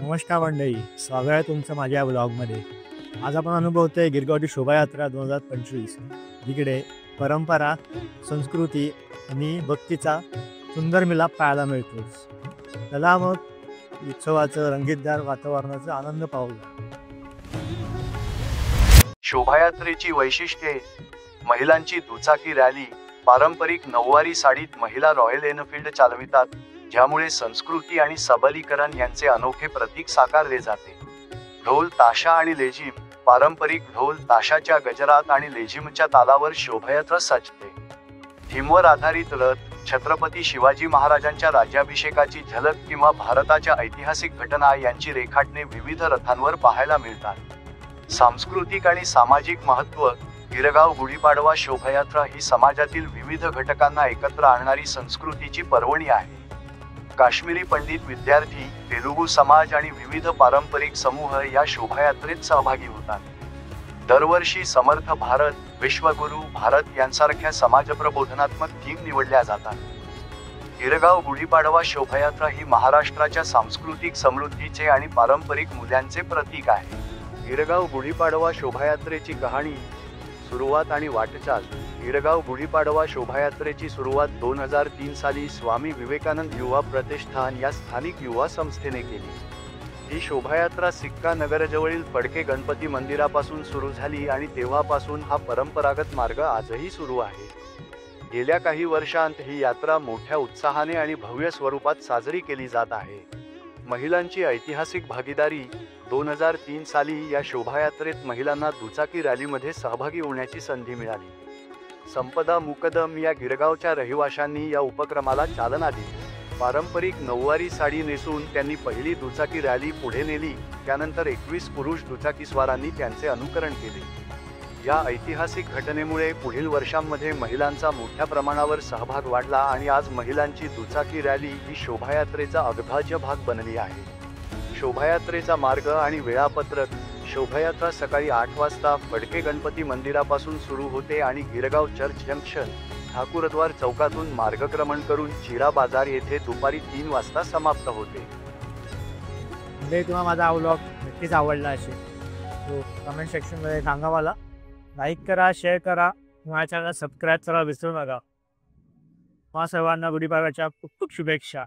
नमस्कार मंडळी, स्वागत आहे तुमचं माझ्या ब्लॉगमध्ये। आज आपण अनुभवतोय गिरगावची शोभायात्रा 2025, जिकडे परंपरा, संस्कृती आणि भक्तीचा सुंदर मिलाप पाहायला मिळतो। चला मग उत्सवाचं रंगीतदार वातावरणाचा आनंद पाहूया। शोभायात्रेची वैशिष्ट्ये: महिलांची दुचाकी रॅली, पारंपरिक नऊवारी साडीत महिला रॉयल एनफील्ड चालवितात, ज्यामुळे संस्कृती आणि सबलीकरण यांचे अनोखे प्रतीक साकारले जाते। ढोल ताशा आणि लेझिम, पारंपरिक ढोल ताशाच्या गजरात आणि लेझिमच्या तालावर शोभायात्रा सजते। थीमवर आधारित रथ, छत्रपती शिवाजी महाराजांच्या राज्याभिषेकाची झलक किंवा भारताच्या ऐतिहासिक घटना यांची रेखाटने विविध रथांवर पाहायला मिळतात। सांस्कृतिक आणि सामाजिक महत्त्व: गिरगाव गुढीपाडवा शोभायात्रा ही समाजातील विविध घटकांना एकत्र आणणारी संस्कृतीची पर्वणी आहे। काश्मीरी पंडित, विद्यार्थी, तेलुगू समाज आणि विविध पारंपरिक समूह या शोभायात्रेत सहभागी होतात। दरवर्षी समर्थ भारत, विश्वगुरू भारत यांसारख्या समाजप्रबोधनात्मक थीम निवडल्या जातात। गिरगाव गुढीपाडवा शोभायात्रा ही महाराष्ट्राच्या सांस्कृतिक समृद्धीचे आणि पारंपरिक मूल्यांचे प्रतीक आहे। गिरगाव गुढीपाडवा शोभायात्रेची कहाणी, सुरुवात आणि वाटचाल: गिरगाव गुढीपाडवा शोभायात्रेची सुरुवात 2003 साली स्वामी विवेकानंद युवा प्रतिष्ठान या स्थानिक युवा संस्थेने केली। ही शोभायात्रा सिक्का नगरजवळील फडके गणपती मंदिरापासून सुरू झाली आणि तेव्हापासून हा परंपरागत मार्ग आजही सुरू आहे। गेल्या काही वर्षांत ही यात्रा मोठ्या उत्साहाने आणि भव्य स्वरूपात साजरी केली जात आहे। महिलांची ऐतिहासिक भागीदारी: 2003 साली या शोभायात्रेत महिलांना दुचाकी रॅलीमध्ये सहभागी होण्याची संधी मिळाली। संपदा मुकदम या गिरगावच्या रहिवाशांनी या उपक्रमाला चालना दिली। पारंपरिक नऊवारी साडी नेसून त्यांनी पहिली दुचाकी रॅली पुढे नेली, त्यानंतर 21 पुरुष दुचाकीस्वारांनी त्यांचे अनुकरण केले। या ऐतिहासिक घटनेमुळे पुढील वर्षांमध्ये महिलांचा मोठ्या प्रमाणावर सहभाग वाढला आणि आज महिलांची दुचाकी रॅली ही शोभायात्रेचा अविभाज्य भाग बनली आहे। शोभायात्रेचा मार्ग आणि वेळापत्रक: शोभायात्रा सकाळी 8 वाजता फडके गणपती मंदिरापासून सुरू होते आणि गिरगाव चर्च जंक्शन, ठाकूरद्वार चौकातून मार्गक्रमण करून चिरा बाजार येथे दुपारी 3 वाजता समाप्त होते। म्हणजे तुम्हाला माझा व्लॉग नक्कीच आवडला असेल तो कमेंट सेक्शनमध्ये सांगा मला। लाईक करा, शेअर करा, माझ्या चॅनलला सबस्क्राईब करायला विसरू नका। सर्वांना गुढीपाडव्याच्या खूप खूप शुभेच्छा।